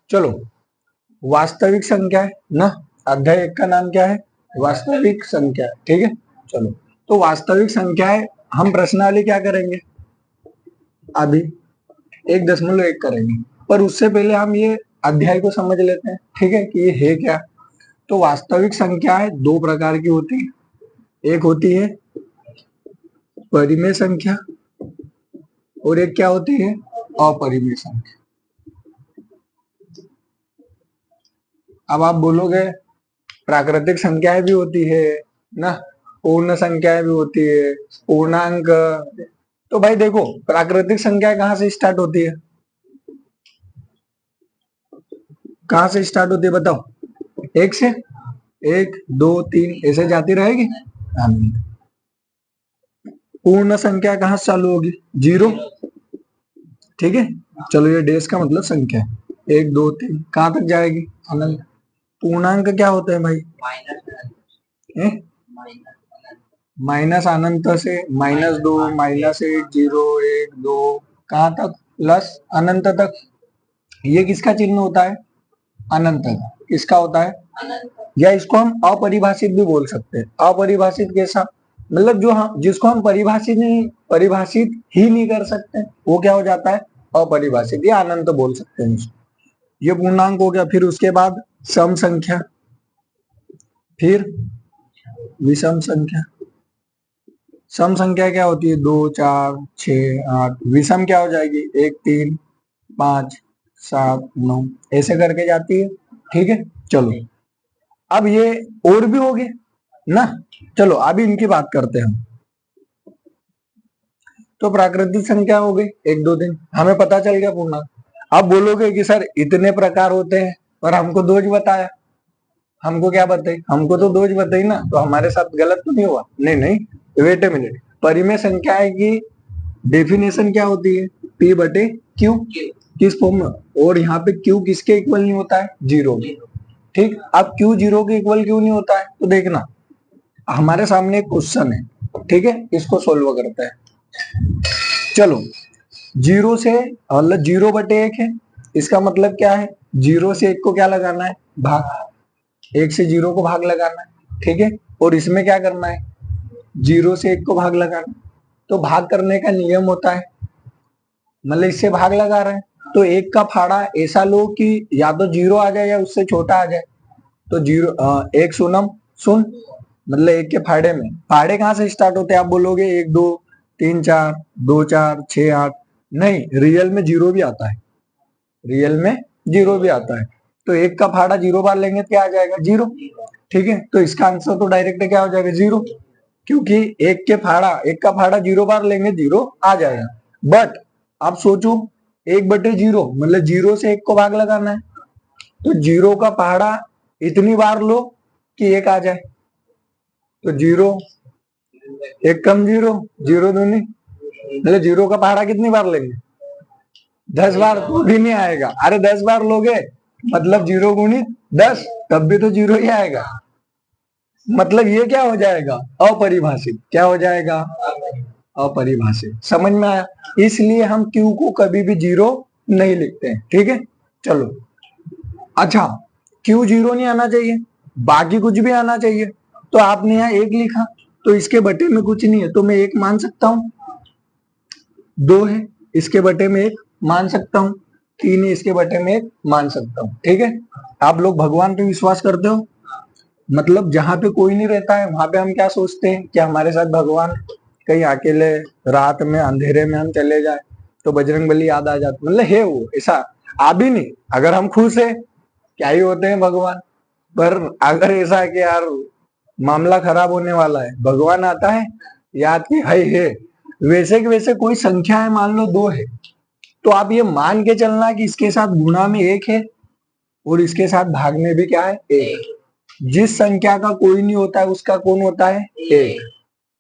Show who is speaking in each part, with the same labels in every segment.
Speaker 1: चलो, वास्तविक संख्या है ना, अध्याय 1 का नाम क्या है, वास्तविक संख्या। ठीक है, चलो तो वास्तविक संख्या है, हम प्रश्नावली क्या करेंगे अभी 1.1 करेंगे, पर उससे पहले हम ये अध्याय को समझ लेते हैं। ठीक है, कि ये है क्या। तो वास्तविक संख्या है दो प्रकार की होती है, एक होती है परिमेय संख्या और एक क्या होती है, अपरिमेय संख्या। अब आप बोलोगे प्राकृतिक संख्याएं भी होती है ना, पूर्ण संख्याएं भी होती है, पूर्णांक। तो भाई देखो, प्राकृतिक संख्या कहाँ से स्टार्ट होती है, कहाँ से स्टार्ट होती है बताओ, एक से, 1 2 3 ऐसे जाती रहेगी। पूर्ण संख्या कहाँ से चालू होगी, 0। ठीक है, चलो ये डेस का मतलब संख्या है, 1 2 3 कहाँ तक जाएगी, अनंत। पूर्णांक क्या होते हैं भाई, माइनस अनंत से -2 -1 0 1 2 कहाँ तक, प्लस अनंत तक। ये किसका चिन्ह होता है, अनंत का। किसका होता है, या इसको हम अपरिभाषित भी बोल सकते हैं। अपरिभाषित कैसा, मतलब जो हम जिसको हम परिभाषित ही नहीं कर सकते, वो क्या हो जाता है, अपरिभाषित, या अनंत बोल सकते हैं इसको। ये पूर्णांक हो गया। फिर उसके बाद सम संख्या, फिर विषम संख्या। सम संख्या क्या होती है, 2 4 6 8। विषम क्या हो जाएगी, 1 3 5 7 9 ऐसे करके जाती है। ठीक है, चलो अब ये और भी हो गए ना। चलो अभी इनकी बात करते हैं हम। तो प्राकृतिक संख्या हो गई 1 2 3, हमें पता चल गया पूर्णांक। अब बोलोगे कि सर इतने प्रकार होते हैं और हमको दो ही बताया, हमको क्या बताई, हमको तो दो ही बताई ना, तो हमारे साथ गलत तो नहीं हुआ। नहीं नहीं, वेट ए मिनट, परिमेय संख्या की डेफिनेशन क्या होती है, P बटे Q, किस फॉर्म में, और यहाँ पे Q किसके इक्वल नहीं होता है, 0। ठीक, अब Q 0 के इक्वल क्यों नहीं होता है, तो देखना हमारे सामने एक क्वेश्चन है। ठीक है, इसको सोल्व करते हैं। चलो, 0 से मतलब 0 बटे 1 है, इसका मतलब क्या है, 0 से 1 को क्या लगाना है, भाग, 1 से 0 को भाग लगाना है। ठीक है, और इसमें क्या करना है, 0 से 1 को भाग लगाना। तो भाग करने का नियम होता है, मतलब इससे भाग लगा रहे हैं तो 1 का फाड़ा ऐसा लो कि या तो 0 आ जाए या उससे छोटा आ जाए। तो 0 1 शून्यम शून्य, मतलब 1 के फाड़े में, फाड़े कहाँ से स्टार्ट होते हैं, आप बोलोगे 1 2 3 4 2 4 6 8। नहीं, रियल में 0 भी आता है, रियल में 0 भी आता है। तो 1 का फाड़ा 0 बार लेंगे तो क्या आ जाएगा, 0। ठीक है, तो इसका आंसर तो डायरेक्ट क्या हो जाएगा, 0, क्योंकि 1 का फाड़ा 0 बार लेंगे 0 आ जाएगा। बट आप सोचो 1 बटे 0, मतलब 0 से 1 को भाग लगाना है, तो 0 का पहाड़ा इतनी बार लो कि 1 आ जाए। तो 0 1 कम 0 0 दूनी, मतलब 0 का पहाड़ा कितनी बार लेंगे, 10 बार, तो भी नहीं आएगा। अरे 10 बार लोगे मतलब 0 गुणित 10, तब भी तो 0 ही आएगा। मतलब ये क्या हो जाएगा, अपरिभाषित। क्या हो जाएगा, अपरिभाषित। समझ में आया, इसलिए हम Q को कभी भी 0 नहीं लिखते हैं। ठीक है, चलो अच्छा, Q 0 नहीं आना चाहिए, बाकी कुछ भी आना चाहिए। तो आपने यहाँ 1 लिखा, तो इसके बटे में कुछ नहीं है, तो मैं 1 मान सकता हूँ। 2 है, इसके बटे में 1 मान सकता हूँ। 3 है, इसके बटे में 1 मान सकता हूँ। ठीक है, आप लोग भगवान पे विश्वास करते हो, मतलब जहां पे कोई नहीं रहता है वहां पे हम क्या सोचते हैं कि हमारे साथ भगवान, कहीं अकेले रात में अंधेरे में हम चले जाए तो बजरंग बली याद आ जाते, मतलब है वो ऐसा। आ भी नहीं, अगर हम खुश है क्या ही होते हैं भगवान, पर अगर ऐसा है कि यार मामला खराब होने वाला है, भगवान आता है याद की है। वैसे कि वैसे कोई संख्या है, मान लो 2 है, तो आप ये मान के चलना कि इसके साथ गुणा में 1 है और इसके साथ भाग में भी क्या है, 1। जिस संख्या का कोई नहीं होता है उसका कौन होता है, 1।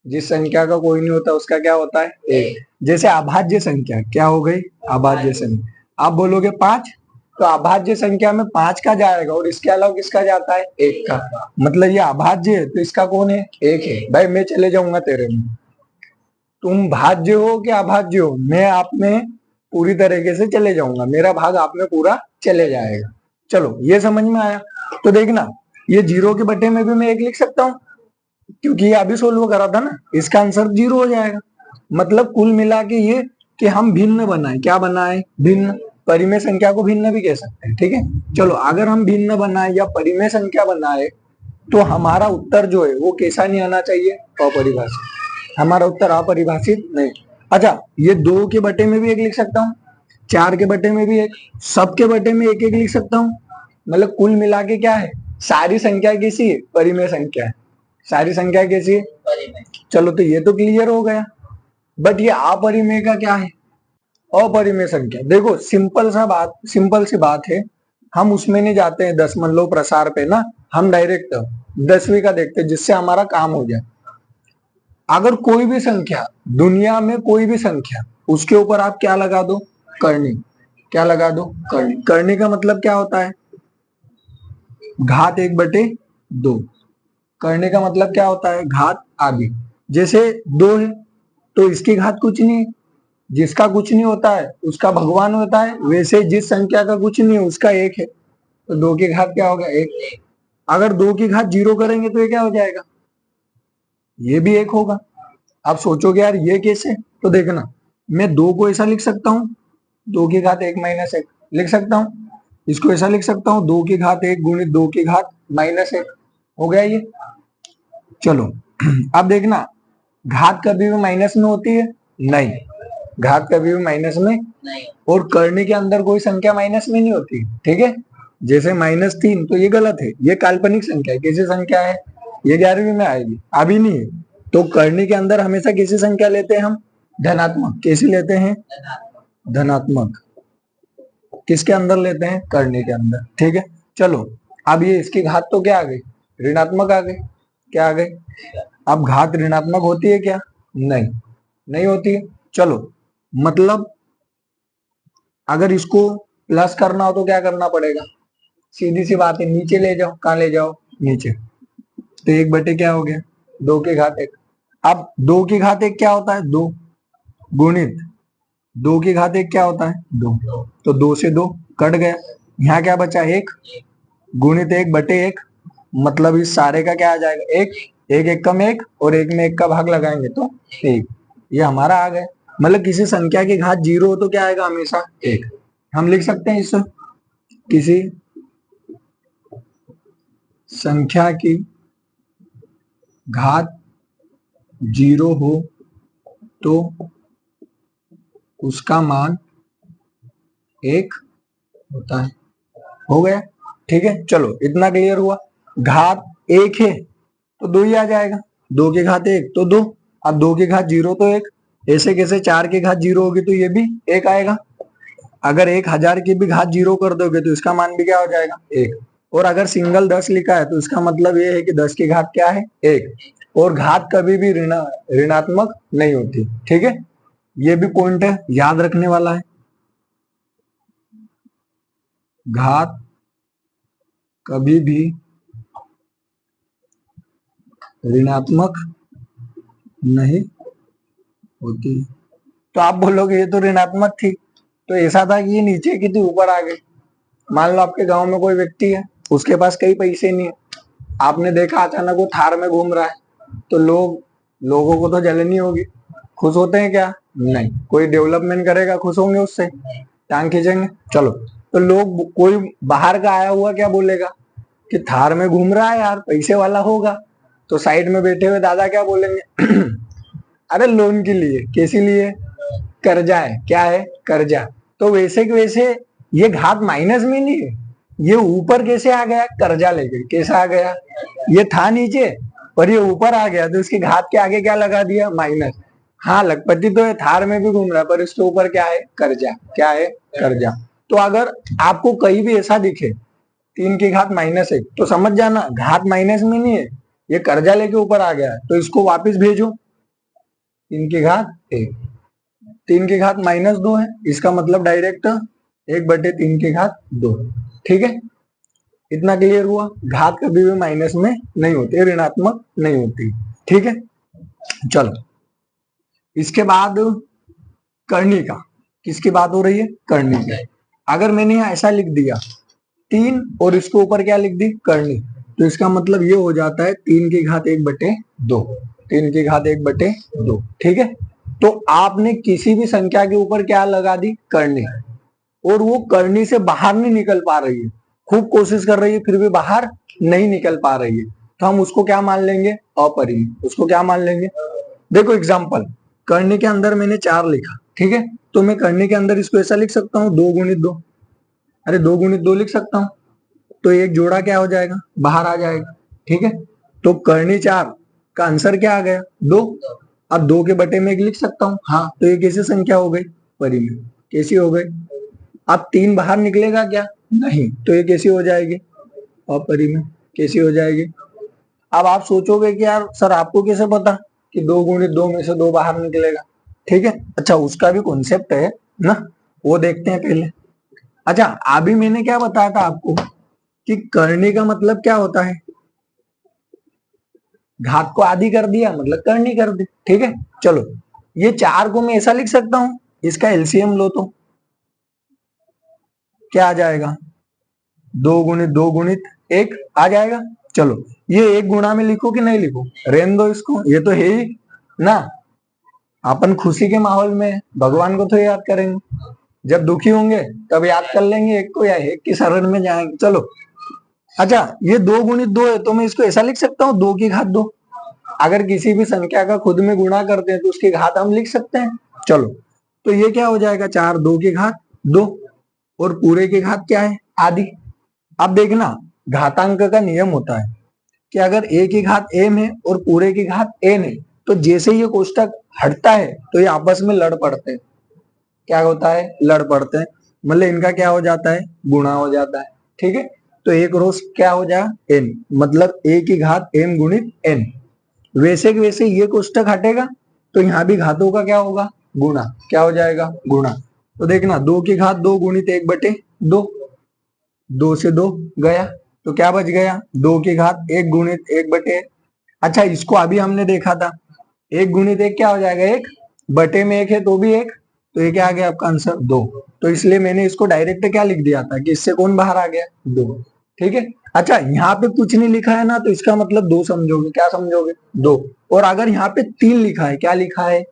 Speaker 1: जिस संख्या का कोई नहीं होता उसका क्या होता है, 1। जैसे अभाज्य संख्या क्या हो गई, अभाज्य संख्या। आप बोलोगे 5, तो अभाज्य संख्या में 5 का जाएगा और इसके अलावा किसका जाता है, 1 का। मतलब ये अभाज्य है तो इसका कौन है, 1 है। भाई मैं चले जाऊंगा तेरे में, तुम भाज्य हो कि अभाज्य हो, मैं आप में पूरी तरीके से चले जाऊंगा, मेरा भाग आप में पूरा चले जाएगा। चलो ये समझ में आया। तो देखना ये 0 के बटे में भी मैं 1 लिख सकता हूँ, क्योंकि ये अभी सोल्व करा था ना, इसका आंसर 0 हो जाएगा। मतलब कुल मिला के ये कि हम भिन्न बनाए, क्या बनाए, भिन्न। परिमेय संख्या को भिन्न भी कह सकते हैं, ठीक है। चलो अगर हम भिन्न बनाए या परिमेय संख्या बनाए तो हमारा उत्तर जो है वो कैसा नहीं आना चाहिए, अपरिभाषित। हमारा उत्तर अपरिभाषित नहीं। अच्छा ये 2 के बटे में भी 1 लिख सकता हूँ, 4 के बटे में भी 1, सब के बटे में 1 1 लिख सकता हूँ। मतलब कुल मिला के क्या है, सारी संख्या कैसी है, परिमेय संख्या है। सारी संख्या कैसी है, चलो तो ये तो क्लियर हो गया। बट ये अपरिमेय का क्या है, अपरिमेय संख्या। देखो सिंपल सी बात है, हम उसमें नहीं जाते हैं दशमलव प्रसार पे ना, हम डायरेक्ट 10वीं का देखते हैं जिससे हमारा काम हो जाए। अगर कोई भी संख्या, दुनिया में कोई भी संख्या, उसके ऊपर आप क्या लगा दो, करनी। क्या लगा दो, करनी। करनी का मतलब क्या होता है, घात 1/2। करने का मतलब क्या होता है, घात आगे। जैसे 2 है तो इसकी घात कुछ नहीं है, जिसका कुछ नहीं होता है उसका भगवान होता है। वैसे जिस संख्या का कुछ नहीं है उसका 1 है, तो 2 की घात क्या होगा, 1। अगर 2 की घात 0 करेंगे तो ये क्या हो जाएगा, ये भी 1 होगा। आप सोचोगे यार ये कैसे, तो देखना मैं 2 को ऐसा लिख सकता हूँ, 2 की घात 1 - 1 लिख सकता हूँ। इसको ऐसा लिख सकता हूँ, 2 की घात 1 गुणित 2 की घात -1 हो गया ये। चलो अब देखना घात कभी भी माइनस में होती है, नहीं, घात कभी भी माइनस में नहीं। और करने के अंदर कोई संख्या माइनस में नहीं होती, ठीक है। जैसे -3 तो ये गलत है, ये काल्पनिक संख्या है। कैसी संख्या है, ये 11वीं में आएगी, अभी नहीं है। तो करने के अंदर हमेशा कैसी संख्या लेते हैं हम, धनात्मक। कैसी लेते हैं, धनात्मक। किसके अंदर लेते हैं, करने के अंदर, ठीक है। चलो अब ये इसकी घात तो क्या आ गई, ऋणात्मक आ गई। क्या आ गई, अब घात ऋणात्मक होती है क्या, नहीं, नहीं होती है। चलो मतलब अगर इसको प्लस करना हो तो क्या करना पड़ेगा, सीधी सी बात है, नीचे ले जाओ। कहाँ ले जाओ, नीचे। तो 1/, क्या हो गया, 2 की घात 1। अब 2 की घात 1 क्या होता है, 2 गुणित 2 की घात 1 क्या होता है, 2। तो 2 से 2 कट गया, यहाँ क्या बचा, 1 गुणित 1/1। मतलब इस सारे का क्या आ जाएगा, 1। 1 1 का 1 और 1 में 1 का भाग लगाएंगे तो 1। ये हमारा आ गया। मतलब किसी संख्या की घात 0 हो तो क्या आएगा, हमेशा 1। हम लिख सकते हैं इससे, किसी संख्या की घात 0 हो तो उसका मान 1 होता है। हो गया, ठीक है। चलो इतना क्लियर हुआ। घात 1 है तो 2 ही आ जाएगा, 2 की घात 1 तो 2। अब 2 की घात 0 तो 1। ऐसे कैसे 4 की घात 0 होगी तो ये भी 1 आएगा। अगर 1000 की भी घात 0 कर दोगे तो इसका मान भी क्या हो जाएगा, 1। और अगर सिंगल 10 लिखा है तो इसका मतलब ये है कि 10 की घात क्या है, 1। और घात कभी भी ऋणात्मक नहीं होती, ठीक है। ये भी पॉइंट है, याद रखने वाला है। घात कभी भी ऋणात्मक नहीं होती। तो आप बोलोगे ये तो ऋणात्मक थी, तो ऐसा था कि ये नीचे की थी ऊपर आ गई। मान लो आपके गांव में कोई व्यक्ति है, उसके पास कई पैसे नहीं है, आपने देखा अचानक वो थार में घूम रहा है, तो लोगों को तो जलनी होगी। खुश होते हैं क्या, नहीं। कोई डेवलपमेंट करेगा, खुश होंगे उससे, टांग खींचेंगे। चलो तो लोग, कोई बाहर का आया हुआ क्या बोलेगा कि थार में घूम रहा है यार, पैसे वाला होगा। तो साइड में बैठे हुए दादा क्या बोलेंगे अरे लोन के लिए, कैसे लिए, कर्जा है, क्या है, कर्जा। तो वैसे के वैसे ये घात माइनस में नहीं है, ये ऊपर कैसे आ गया, कर्जा लेके। कैसा आ गया, ये था नीचे और ये ऊपर आ गया, तो इसकी घात के आगे क्या लगा दिया, माइनस। हाँ लखपति तो है, थार में भी घूम रहा है, पर इसके ऊपर क्या है, कर्जा। क्या है, कर्जा। तो अगर आपको कहीं भी ऐसा दिखे 3 की घात -1 तो समझ जाना घात माइनस में नहीं है, ये कर्जा लेके ऊपर आ गया है, तो इसको वापस भेजो। 3 की घात 1, 3 की घात -2 है, इसका मतलब डायरेक्ट 1/3 की घात 2। ठीक है, इतना क्लियर हुआ। घात कभी भी माइनस में नहीं होती, ऋणात्मक नहीं होती। ठीक है, चलो इसके बाद करनी का, किसकी बात हो रही है, करनी की। अगर मैंने यहाँ ऐसा लिख दिया 3 और इसके ऊपर क्या लिख दी करनी, तो इसका मतलब ये हो जाता है 3 की घात 1/2, 3 की घात 1/2। ठीक है, तो आपने किसी भी संख्या के ऊपर क्या लगा दी करनी, और वो करनी से बाहर नहीं निकल पा रही है, खूब कोशिश कर रही है फिर भी बाहर नहीं निकल पा रही है, तो हम उसको क्या मान लेंगे अपरिमेय। उसको क्या मान लेंगे, देखो एग्जाम्पल, करनी के अंदर मैंने 4 लिखा, ठीक है, तो मैं करनी के अंदर इसको ऐसा लिख सकता हूँ 2 गुणित 2, अरे 2 गुणित 2 लिख सकता हूँ, तो एक जोड़ा क्या हो जाएगा बाहर आ जाएगा। ठीक है, तो करनी 4 का आंसर क्या आ गया 2। अब 2 के बटे में 1 लिख सकता हूँ, हाँ, तो ये कैसी संख्या हो गई परिमेय, कैसी हो गई। अब 3 बाहर निकलेगा क्या, नहीं, तो ये कैसी हो जाएगी अपरिमेय, कैसी हो जाएगी। अब आप सोचोगे कि यार सर आपको कैसे पता कि 2 गुणित 2 में से 2 बाहर निकलेगा। ठीक है, अच्छा उसका भी कॉन्सेप्ट है ना, वो देखते हैं पहले। अच्छा अभी मैंने क्या बताया था आपको कि करने का मतलब क्या होता है, घात को आधी कर दिया मतलब करनी कर दी। ठीक है, चलो ये 4 को मैं ऐसा लिख सकता हूं, इसका एलसीएम लो तो क्या आ जाएगा 2 गुणित 2 गुणित 1 आ जाएगा। चलो ये 1 गुणा में लिखो कि नहीं लिखो, रहने दो इसको, ये तो है ही ना, अपन खुशी के माहौल में भगवान को तो याद करेंगे, जब दुखी होंगे तब याद कर लेंगे एक को, या एक की शरण में जाएंगे। चलो अच्छा ये 2 गुणित 2 है, तो मैं इसको ऐसा लिख सकता हूँ 2 की घात 2। अगर किसी भी संख्या का खुद में गुणा करते हैं तो उसकी घात हम लिख सकते हैं। चलो तो ये क्या हो जाएगा 4 2 की घात 2, और पूरे की घात क्या है आधी। अब देखना घातांक का नियम होता है कि अगर a की घात m है और पूरे की घात n है, तो जैसे ये कोष्टक हटता है तो ये आपस में लड़ पड़ते हैं। क्या होता है लड़ पड़ते हैं, मतलब इनका क्या हो जाता है गुणा हो जाता है। ठीक है, तो एक रोज क्या हो जाएगा n, मतलब a की घात m गुणित n। वैसे कि वैसे ये कोष्टक हटेगा तो यहाँ भी घातों का क्या होगा गुणा, क्या हो जाएगा गुणा। तो देखना 2 की घात 2 गुणित 1/2, 2 से 2 गया तो क्या बच गया 2 की घात 1 गुणित 1/। अच्छा इसको अभी हमने देखा था 1 गुणित 1 क्या हो जाएगा 1 बटे में 1 है तो भी 1, तो ये क्या आ गया आपका आंसर 2। तो इसलिए मैंने इसको डायरेक्ट क्या लिख दिया था कि इससे कौन बाहर आ गया 2। ठीक है, अच्छा यहाँ पे कुछ नहीं लिखा है ना, तो इसका मतलब 2 समझोगे, क्या समझोगे 2। और अगर यहाँ पे 3 लिखा है, क्या लिखा है,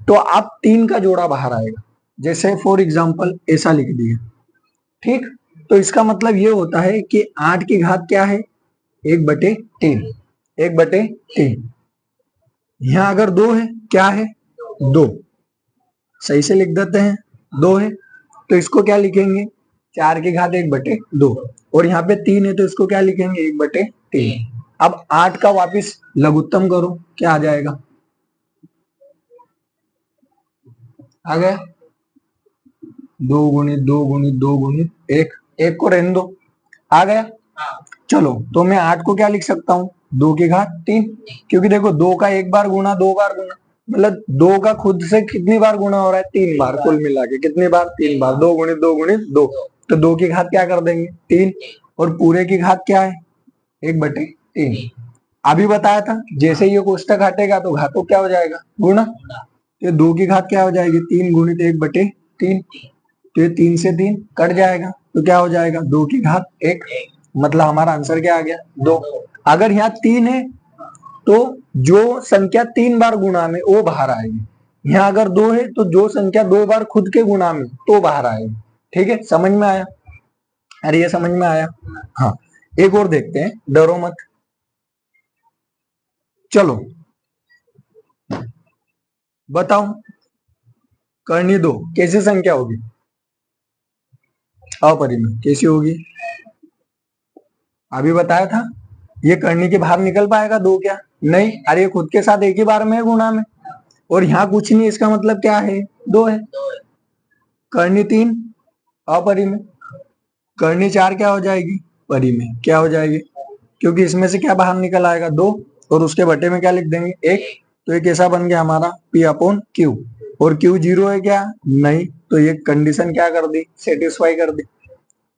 Speaker 1: तो आप 3 का जोड़ा बाहर आएगा, जैसे फॉर एग्जाम्पल ऐसा लिख दिया। ठीक, तो इसका मतलब ये होता है कि 8 की घात क्या है 1/3, 1/3। यहाँ अगर 2 है क्या है 2, सही से लिख देते हैं 2 है, तो इसको क्या लिखेंगे 4 की घात 1/2, और यहाँ पे 3 है तो इसको क्या लिखेंगे 1/3। अब 8 का वापिस लघुत्तम करो, क्या आ जाएगा, आ गया 2 गुणित 2 गुणित 2 गुणित 1, 1 को रहने दो, आ गया। चलो तो मैं 8 को क्या लिख सकता हूँ 2 की घात 3, क्योंकि देखो 2 का एक बार गुणा 2 बार गुणा, मतलब 2 का खुद से कितनी बार गुणा हो रहा है 3 बार, कुल मिला के कितनी बार 3 बार, 2 गुणित 2 गुणित 2, तो 2 की घात क्या कर देंगे 3, और पूरे की घात क्या है 1/3। अभी बताया था जैसे ये कोष्टक हटेगा तो घातों क्या हो जाएगा गुणा, तो 2 की घात क्या हो जाएगी 3 गुणित 1/3, तो ये 3 से 3 कट जाएगा, तो क्या हो जाएगा 2 की घात 1, मतलब हमारा आंसर क्या आ गया 2। अगर यहाँ 3 है तो जो संख्या 3 बार गुणा में वो बाहर आएगी, यहाँ अगर 2 है तो जो संख्या 2 बार खुद के गुणा में तो बाहर आएगी। ठीक है, समझ में आया, अरे ये समझ में आया। हाँ एक और देखते हैं, डरो मत। चलो बताओ करनी दो कैसी संख्या होगी अपरिमेय, कैसी होगी, अभी बताया था ये करनी के बाहर निकल पाएगा 2 क्या नहीं, अरे ये खुद के साथ एक ही बार में है गुणा में, और यहाँ कुछ नहीं, इसका मतलब क्या है 2 है। करनी 3 अपरिमेय, करनी 4 क्या हो जाएगी परिमेय, क्या हो जाएगी, क्योंकि इसमें से क्या बाहर निकल आएगा 2, और उसके बटे में क्या लिख देंगे 1, तो ये कैसा बन गया हमारा P/Q, और Q 0 है क्या नहीं, तो ये कंडीशन क्या कर दी सेटिस्फाई कर दी।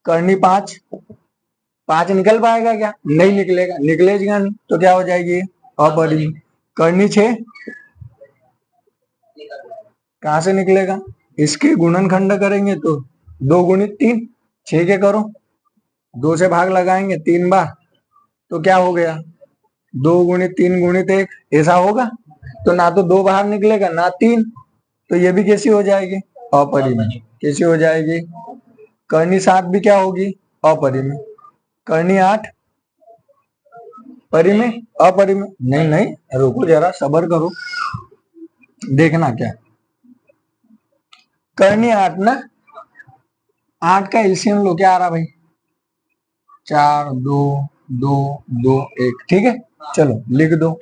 Speaker 1: करनी 5, 5 निकल पाएगा क्या नहीं निकलेगा, निकलेगा नहीं तो क्या हो जाएगी अपरिमेय। करनी 6 कहां से निकलेगा, इसके गुणनखंड करेंगे तो 2 गुणित 3, 6 के करो, 2 से भाग लगाएंगे 3 बार, तो क्या हो गया 2 गुणित 3 गुणित 1, ऐसा होगा। तो ना तो 2 बाहर निकलेगा ना 3, तो ये भी कैसी हो जाएगी अपरिमेय। कैसी हो जाएगी, कर्णी 7 भी क्या होगी अपरिमेय, कर्णी 8 परिमेय अपरिमेय। नहीं नहीं रुको जरा सब्र करो, देखना क्या कर्णी 8 ना, 8 का एलसीएम लो, क्या आ रहा भाई 4 2 2 2 1, ठीक है। चलो लिख दो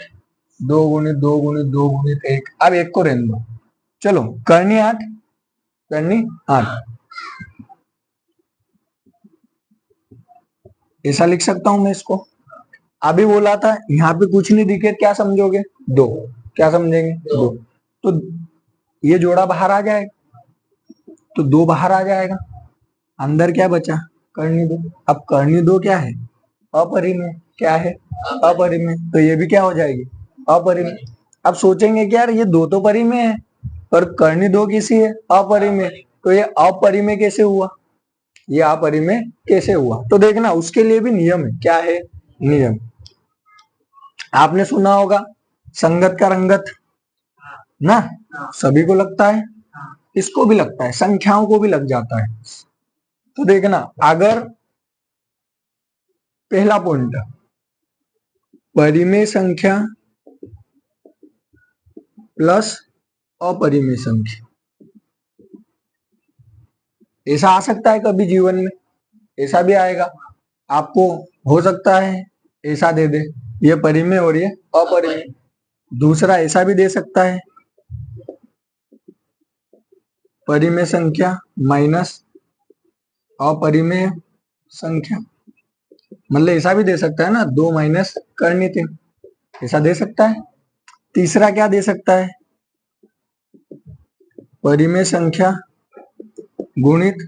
Speaker 1: 2 गुणित 2 गुणित 2 गुणित 1, अब 1 को रहने दो। चलो कर्णी 8, कर्णी 8 ऐसा लिख सकता हूं मैं इसको। अभी बोला था यहाँ पे कुछ नहीं दिखे क्या समझोगे 2, क्या समझेंगे 2, तो ये जोड़ा बाहर आ जाएगा, तो 2 बाहर आ जाएगा, अंदर क्या बचा कर्णी 2। अब कर्णी 2 क्या है अपरिमेय, क्या है अपरिमेय, तो ये भी क्या हो जाएगी अपरिमेय। अब सोचेंगे कि यार ये 2 तो परिमेय है पर कर्णी 2 किसी है अपरिमेय, तो ये अपरिमेय कैसे हुआ, ये अपरिमेय कैसे हुआ। तो देखना उसके लिए भी नियम है, क्या है नियम। आपने सुना होगा संगत का रंगत ना, सभी को लगता है, इसको भी लगता है, संख्याओं को भी लग जाता है। तो देखना अगर पहला पॉइंट परिमेय संख्या प्लस अपरिमेय संख्या, ऐसा आ सकता है कभी जीवन में, ऐसा भी आएगा आपको, हो सकता है ऐसा दे दे ये परिमेय और ये अपरिमेय। दूसरा ऐसा भी दे सकता है परिमेय संख्या माइनस अपरिमेय संख्या, मतलब ऐसा भी दे सकता है ना 2 माइनस कर्णी 3, ऐसा दे सकता है। तीसरा क्या दे सकता है परिमेय संख्या गुणित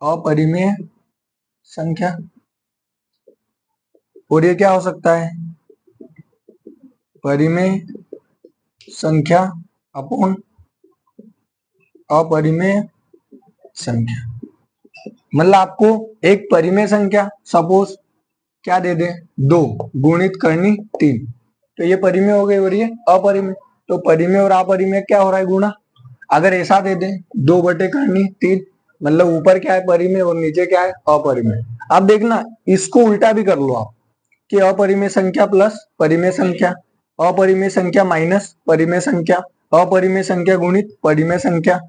Speaker 1: अपरिमेय संख्या, और ये क्या हो सकता है परिमेय संख्या अपॉन अपरिमेय संख्या। मतलब आपको एक परिमेय संख्या सपोज क्या दे दे 2 गुणित कर्णी 3, तो ये परिमेय हो गई और ये अपरिमेय, तो परिमेय और अपरिमेय क्या हो रहा है गुणा। अगर ऐसा दे दे 2 बटे कर्णी 3, मतलब ऊपर क्या है परिमेय और नीचे क्या है अपरिमेय। अब देखना इसको उल्टा भी कर लो आप कि अपरिमेय संख्या प्लस परिमेय संख्या, अपरिमेय संख्या माइनस परिमेय संख्या, अपरिमेय संख्या गुणित परिमेय संख्या,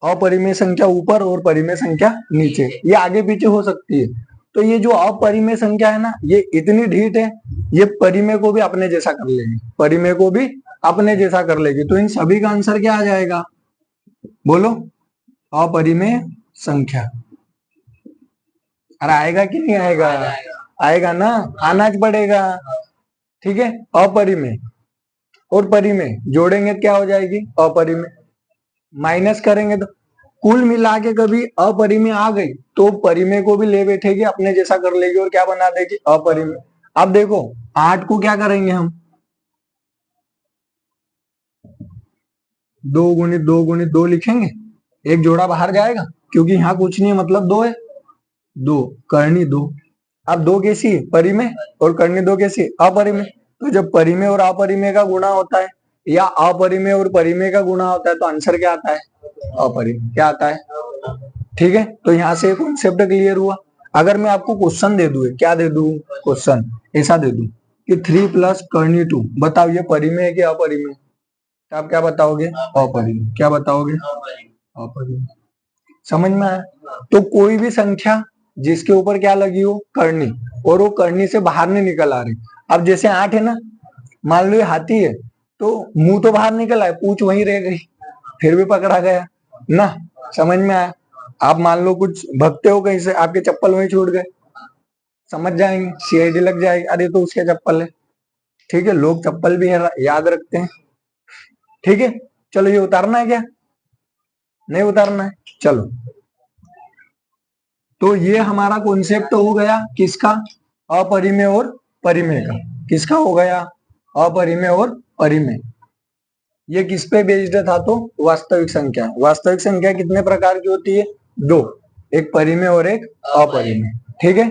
Speaker 1: अपरिमेय संख्या ऊपर और परिमेय संख्या नीचे, ये आगे पीछे हो सकती है। तो ये जो अपरिमेय संख्या है ना ये इतनी ढीठ है, ये परिमेय को भी अपने जैसा कर लेगी, परिमेय को भी अपने जैसा कर लेगी। तो इन सभी का आंसर क्या आ जाएगा बोलो अपरिमेय संख्या। अरे आएगा कि नहीं आएगा, आएगा ना, आना पड़ेगा, ठीक है। अपरिमेय और परिमेय जोड़ेंगे क्या हो जाएगी अपरिमेय, माइनस करेंगे तो कुल मिला के कभी अपरिमेय आ गई तो परिमेय को भी ले बैठेगी अपने जैसा कर लेगी और क्या बना देगी अपरिमेय। अब देखो 8 को क्या करेंगे हम 2 गुणित 2 गुणित 2 लिखेंगे, एक जोड़ा बाहर जाएगा क्योंकि यहाँ कुछ नहीं है मतलब 2 है, 2 कर्णी 2। अब 2 कैसी है परिमेय और कर्णी 2 कैसी है अपरिमेय, तो जब परिमेय और अपरिमेय का गुणा होता है या अपरिमेय और परिमेय का गुणा होता है तो आंसर क्या आता है अपरिमेय, क्या आता है, ठीक है। तो यहाँ से कॉन्सेप्ट क्लियर हुआ। अगर मैं आपको क्वेश्चन दे दूं, क्या दे दूं क्वेश्चन ऐसा दे दूं कि 3 प्लस कर्णी 2 बताओ ये परिमेय है कि अपरिमेय, तो आप क्या बताओगे अपरिमेय, क्या बताओगे अपरिमेय। समझ में आया। तो कोई भी संख्या जिसके ऊपर क्या लगी हो कर्णी और वो कर्णी से बाहर नहीं निकल आ रही, अब जैसे 8 है ना, मान लो ये हाथी है तो मुंह तो बाहर निकल आए पूंछ वहीं रह गई फिर भी पकड़ा गया ना, समझ में आया। आप मान लो कुछ भगते हो कहीं से आपके चप्पल वहीं छूट गए, समझ जाएंगे सीआईडी लग जाएगी, अरे तो उसके चप्पल है, ठीक है। लोग चप्पल भी याद रखते हैं, ठीक है। चलो ये उतारना है क्या, नहीं उतारना है, चलो। तो ये हमारा कॉन्सेप्ट हो गया किसका अपरिमेय और परिमेय का, किसका हो गया अपरिमेय और परिमेय। ये किस पे बेस्ड था? तो वास्तविक संख्या। वास्तविक संख्या कितने प्रकार की होती है? दो, एक परिमेय और एक अपरिमेय। ठीक है।